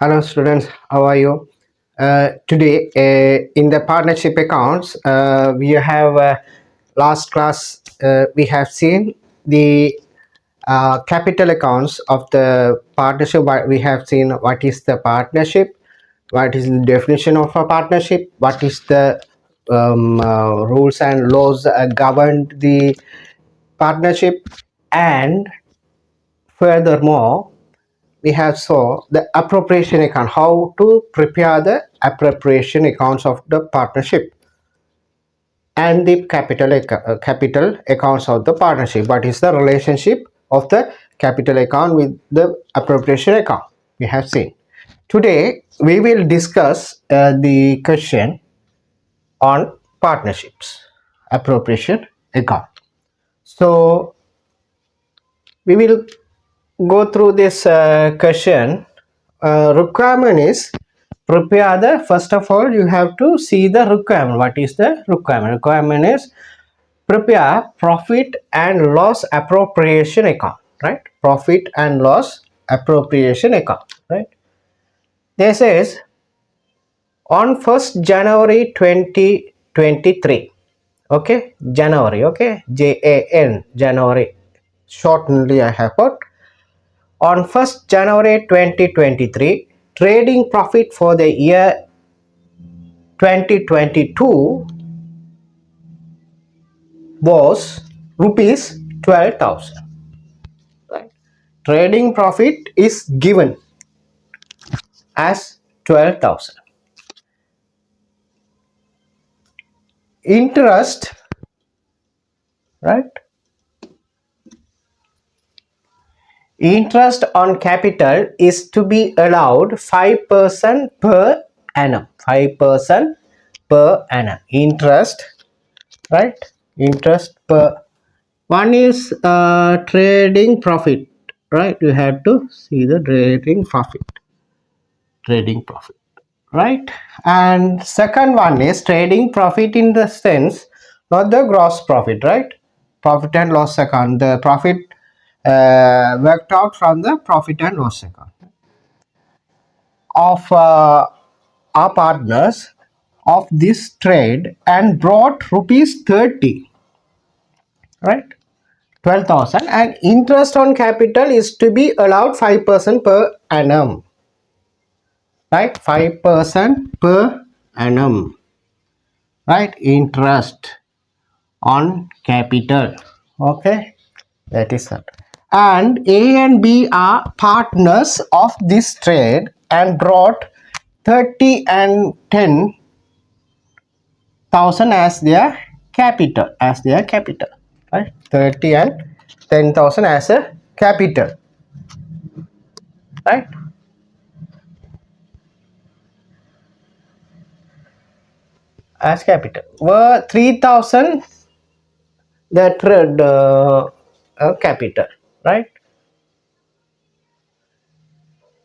Hello students, how are you? Today in the partnership accounts, we have last class we have seen the capital accounts of the partnership. We have seen what is the partnership, what is the definition of a partnership, what is the rules and laws govern the partnership, and furthermore we have saw the appropriation account, how to prepare the appropriation accounts of the partnership, and the capital accounts of the partnership. What is the relationship of the capital account with the appropriation account? We have seen. Today we will discuss the question on partnerships appropriation account. So we will go through this question. Requirement is prepare the, first of all you have to see the requirement. What is the requirement? Requirement is prepare profit and loss appropriation account, right? Profit and loss appropriation account, right? This is on 1st January 2023. Okay, January, okay, JAN, January, shortenly I have put. On 1st January 2023, trading profit for the year 2022 was rupees 12,000. Right? Trading profit is given as 12,000. Interest, right? Interest on capital is to be allowed 5% per annum. 5% per annum. Interest, right? Interest per. One is trading profit, right? You have to see the trading profit, right? And second one is trading profit in the sense, not the gross profit, right? Profit and loss account, the profit worked out from the profit and loss account of our partners of this trade and brought rupees 30, right? 12,000, and interest on capital is to be allowed 5% per annum, right? 5% per annum, right? Interest on capital, okay, that is that. And A and B are partners of this trade and brought 30 and 10,000 as their capital, right? 30 and 10,000 as a capital, right? As capital were 3,000 the trade capital, right?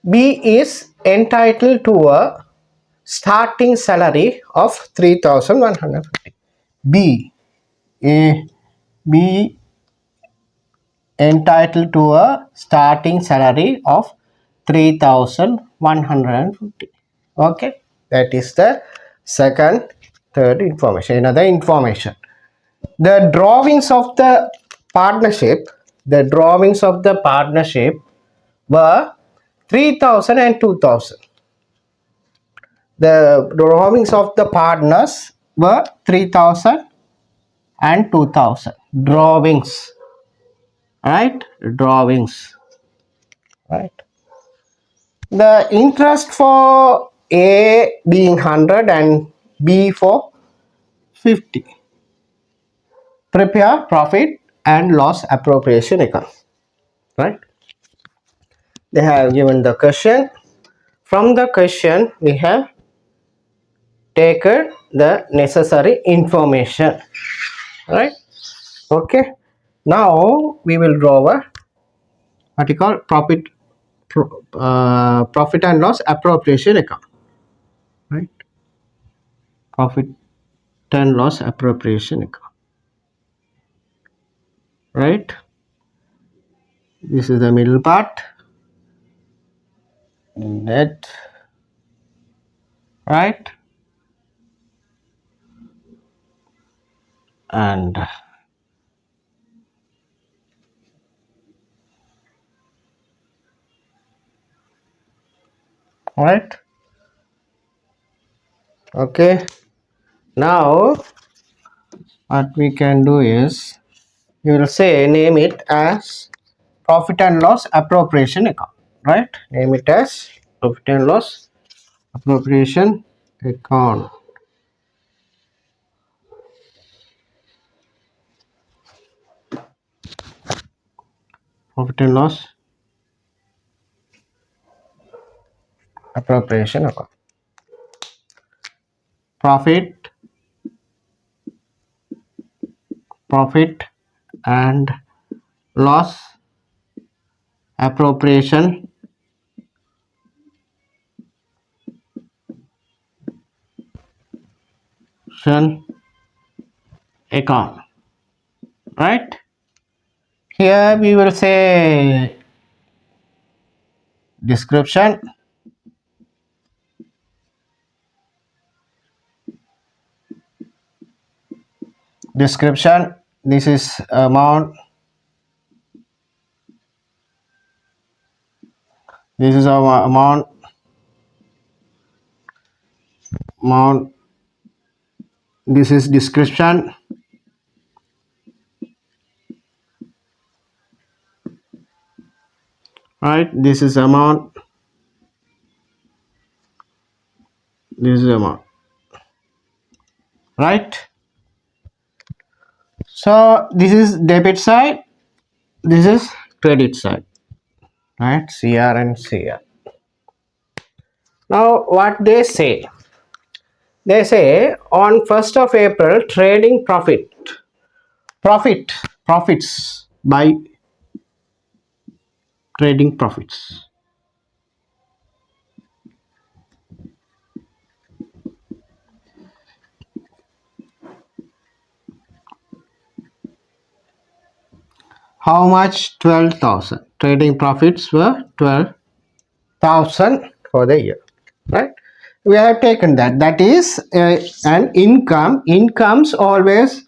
B is entitled to a starting salary of 3,150. B entitled to a starting salary of 3,150. Okay, that is the third information. Another information, the drawings of the partnership were 3,000 and 2,000. The drawings of the partners were 3,000 and 2,000. Drawings, right? Drawings, right? The interest for A being 100 and B for 50. Prepare profit and loss appropriation account, right? They have given the question. From the question we have taken the necessary information, right? Okay, now we will draw a what you call profit and loss appropriation account, right? Profit and loss appropriation account, right? This is the middle part. Net right? And right, okay. Now what we can do is, you will say name it as profit and loss appropriation account, right? Name it as profit and loss appropriation account. Profit and loss appropriation account. Profit, profit and loss appropriation account, right? Here we will say description. Description, this is amount, this is our amount, this is description, right? This is amount, this is amount, right? So this is debit side, this is credit side, right? CR and CR. Now what they say, they say on 1st of April trading profits by trading profits. How much? 12,000. Trading profits were 12,000 for the year, right? We have taken that. That is an income. Incomes always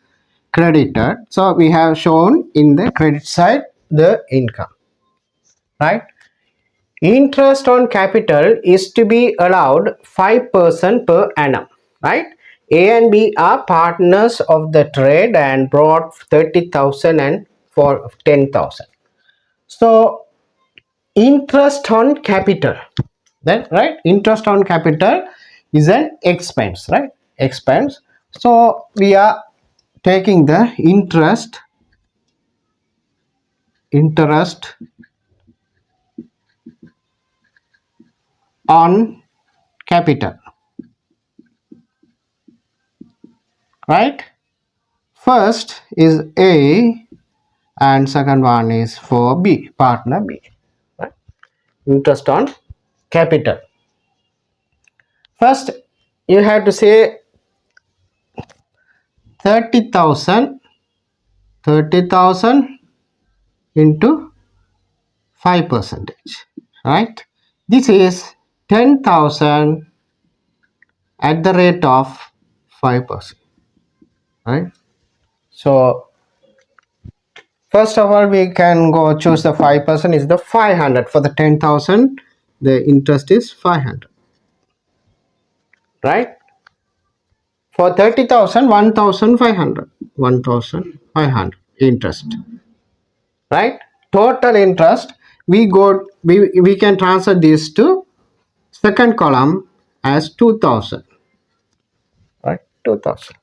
credited. So we have shown in the credit side the income, right? Interest on capital is to be allowed 5% per annum, right? A and B are partners of the trade and brought 30,000 and for 10,000. So interest on capital, then, right? Interest on capital is an expense, right? Expense. So we are taking the interest on capital, right? First is A and second one is for B, partner B, right? Interest on capital. First you have to say 30,000 into 5%, right? This is 10,000 at the rate of 5%, right? So first of all we can go choose the 5% is the 500. For the 10,000 the interest is 500, right? For 30,000 1,500, 1,500 interest, right? Total interest, we can transfer this to second column as 2,000, right? 2,000.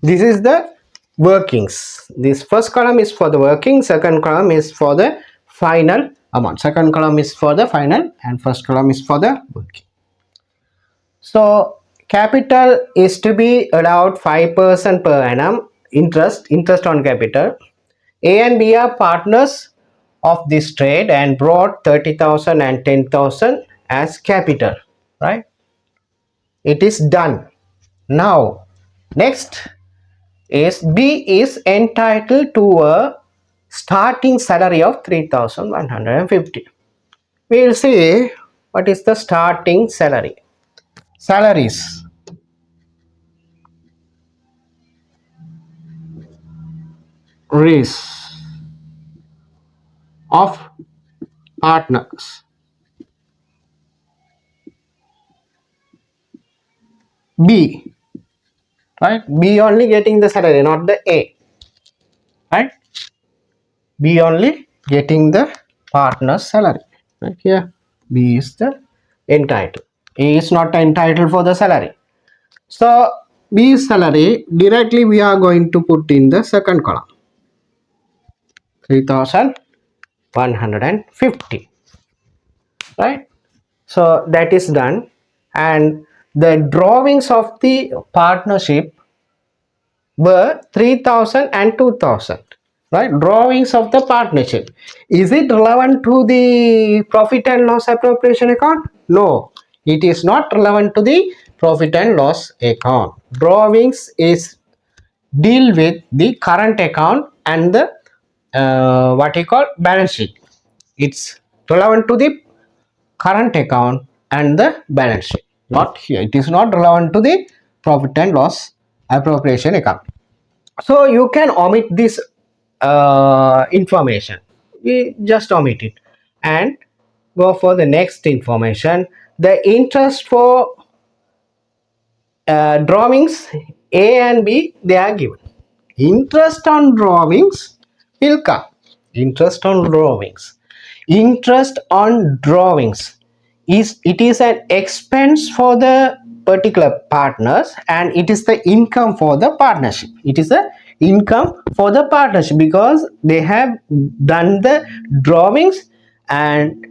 This is the workings. This first column is for the working, second column is for the final amount. Second column is for the final and first column is for the working. So capital is to be allowed 5% per annum interest on capital. A and B are partners of this trade and brought 30,000 and 10,000 as capital, right? It is done. Now next is B is entitled to a starting salary of 3,150. We will see what is the starting salary. Salaries. race of partners. B, right? B only getting the salary, not the A, right? B only getting the partner's salary. Right here, B is the entitled. A is not entitled for the salary. So B's salary directly we are going to put in the second column, 3150, right? So that is done, and the drawings of the partnership were 3000 and 2000, right? Drawings of the partnership, is it relevant to the profit and loss appropriation account? No, it is not relevant to the profit and loss account. Drawings is deal with the current account and the what you call balance sheet. It's relevant to the current account and the balance sheet, not here. It is not relevant to the profit and loss appropriation account. So you can omit this information. We just omit it and go for the next information. The interest for drawings A and B, they are given. Interest on drawings will come. Interest on drawings. Interest on drawings is, it is an expense for the particular partners, and it is the income for the partnership. It is the income for the partnership because they have done the drawings, and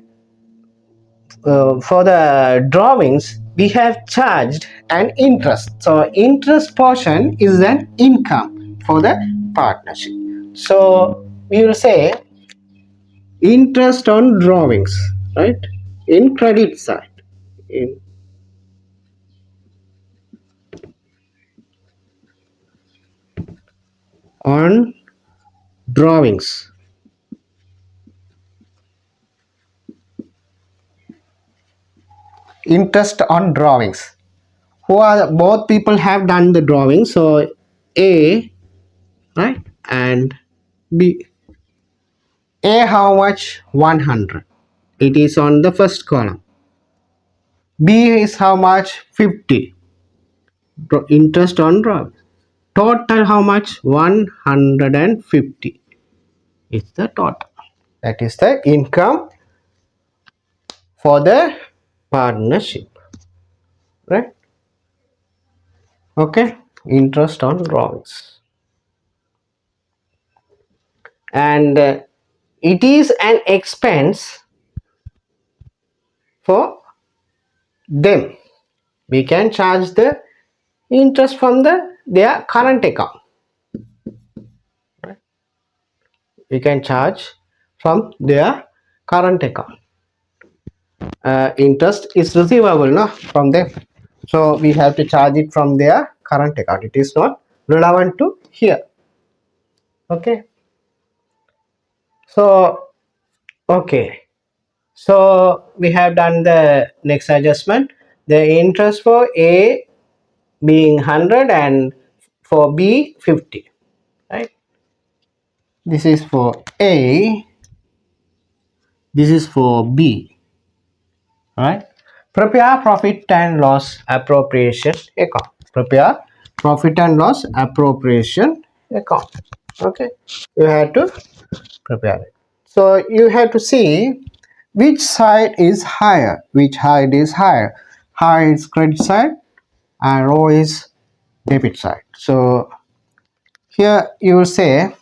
for the drawings we have charged an interest. So interest portion is an income for the partnership. So we will say interest on drawings, right, in credit side, in on drawings. Interest on drawings, who are both people have done the drawing, so A, right, and B. A how much? 100, it is on the first column. B is how much? 50. Interest on drawing. Total how much? 150 is the total. That is the income for the partnership, right? Okay, interest on drawings. And it is an expense for them. We can charge the interest from their current account. We can charge from their current account. Interest is receivable, no, from them, so we have to charge it from their current account. It is not relevant to here. Okay, so okay, so we have done the next adjustment. The interest for A being 100 and for B 50, right? This is for A, this is for B, right? Prepare profit and loss appropriation account. Prepare profit and loss appropriation account. Okay, you have to prepare it. So you have to see which side is higher, which side is higher. High is credit side and low is debit side. So here you will say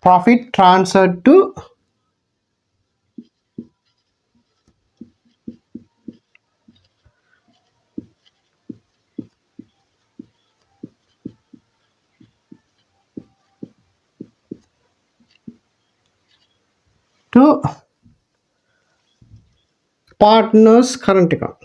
profit transferred to partner's current account.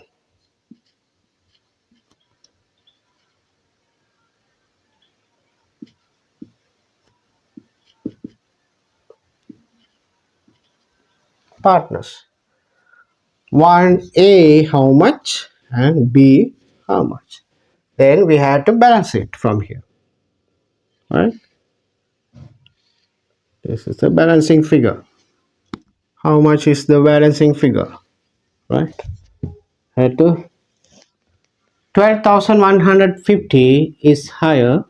Partners. 1A how much and B how much. Then we have to balance it from here. Right? This is the balancing figure. How much is the balancing figure? Right? Head to 12,150 is higher.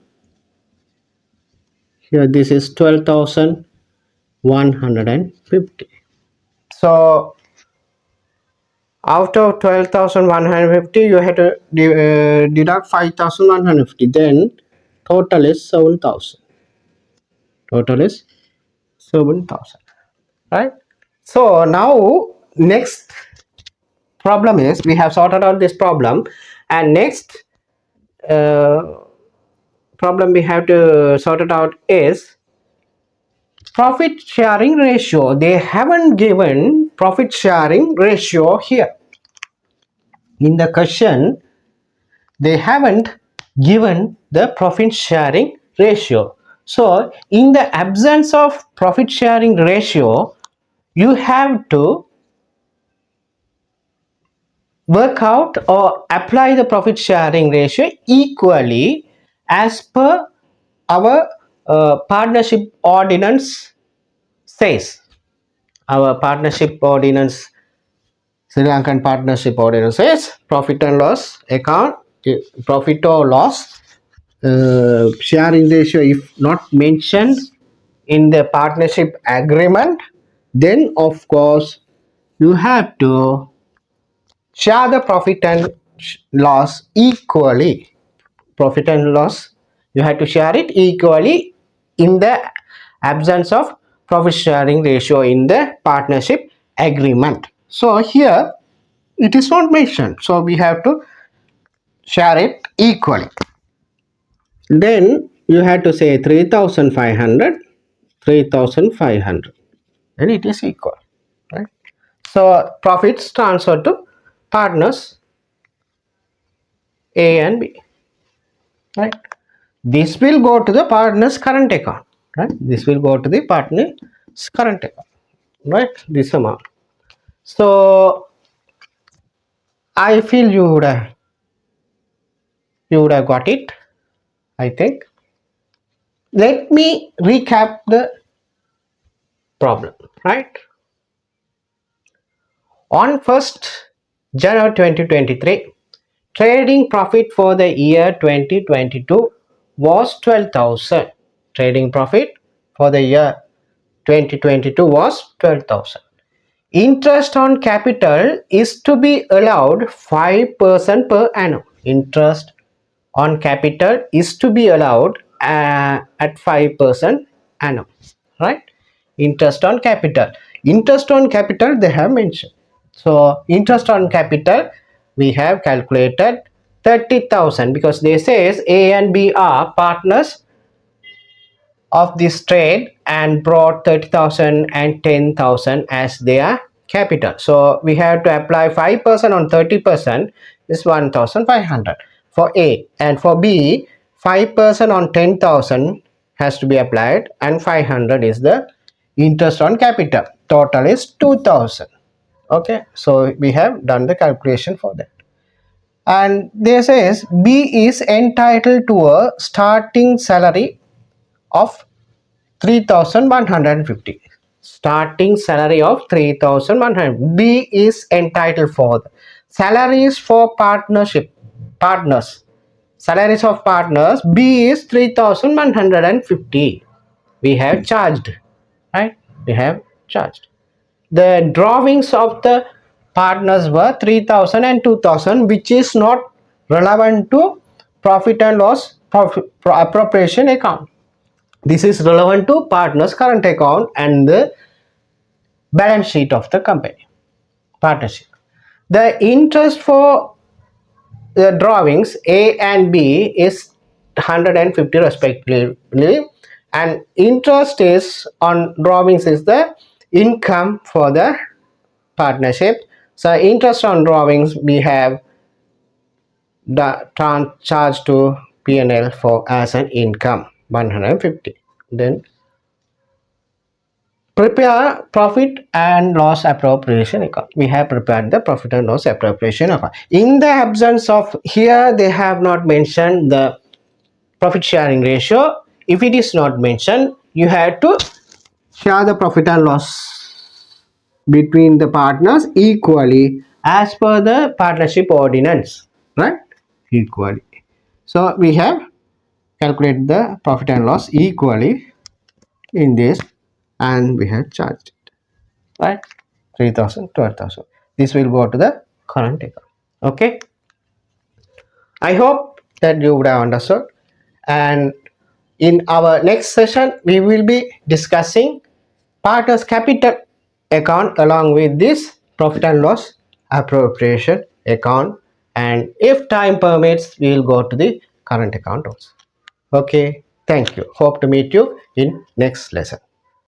Here this is 12,150. So out of 12,150 you have to deduct 5,150. Then total is 7,000. Total is 7,000. Right? So now next problem is we have sorted out this problem, and next problem we have to sort it out is profit sharing ratio. They haven't given profit sharing ratio here in the question. They haven't given the profit sharing ratio. So in the absence of profit sharing ratio, you have to work out or apply the profit sharing ratio equally as per our partnership ordinance says. Our partnership ordinance, Sri Lankan partnership ordinance says profit and loss account, profit or loss sharing ratio if not mentioned in the partnership agreement, then of course you have to share the profit and loss equally. Profit and loss, you have to share it equally in the absence of profit sharing ratio in the partnership agreement. So here it is not mentioned, so we have to share it equally. Then you have to say 3,500, 3,500, then it is equal, right? So profits transfer to partners A and B, right? This will go to the partner's current account, right? This will go to the partner's current account, right? This amount. So I feel you would have got it, I think. Let me recap the problem, right? On 1st January 2023, trading profit for the year 2022 was 12,000. Trading profit for the year 2022 was 12,000. Interest on capital is to be allowed 5% per annum. Interest on capital is to be allowed at 5% annum, right? Interest on capital. Interest on capital they have mentioned. So interest on capital we have calculated 30,000 because they says A and B are partners of this trade and brought 30,000 and 10,000 as their capital. So we have to apply 5% on 30% is 1,500 for A, and for B 5% on 10,000 has to be applied and 500 is the interest on capital. Total is 2,000. Okay, so we have done the calculation for that. And there says B is entitled to a starting salary of 3,150. Starting salary of 3,100. B is entitled for the salaries for partners. Salaries of partners. B is 3,150. We have charged, right? We have charged. The drawings of the partners were 3,000 and 2,000, which is not relevant to profit and loss appropriation account. This is relevant to partner's current account and the balance sheet of the company, partnership. The interest for the drawings A and B is 150 respectively, and interest is on drawings is the income for the partnership. So interest on drawings we have the charge to P&L for as an income 150. Then prepare profit and loss appropriation account. We have prepared the profit and loss appropriation account. In the absence of here, they have not mentioned the profit sharing ratio. If it is not mentioned, you have to share the profit and loss between the partners equally as per the partnership ordinance, right? Equally. So we have calculated the profit and loss equally in this, and we have charged it, right? 3,000, 12,000. This will go to the current account. Okay. I hope that you would have understood. And in our next session, we will be discussing partners capital account along with this profit and loss appropriation account, and if time permits we will go to the current account also. Okay, thank you. Hope to meet you in next lesson.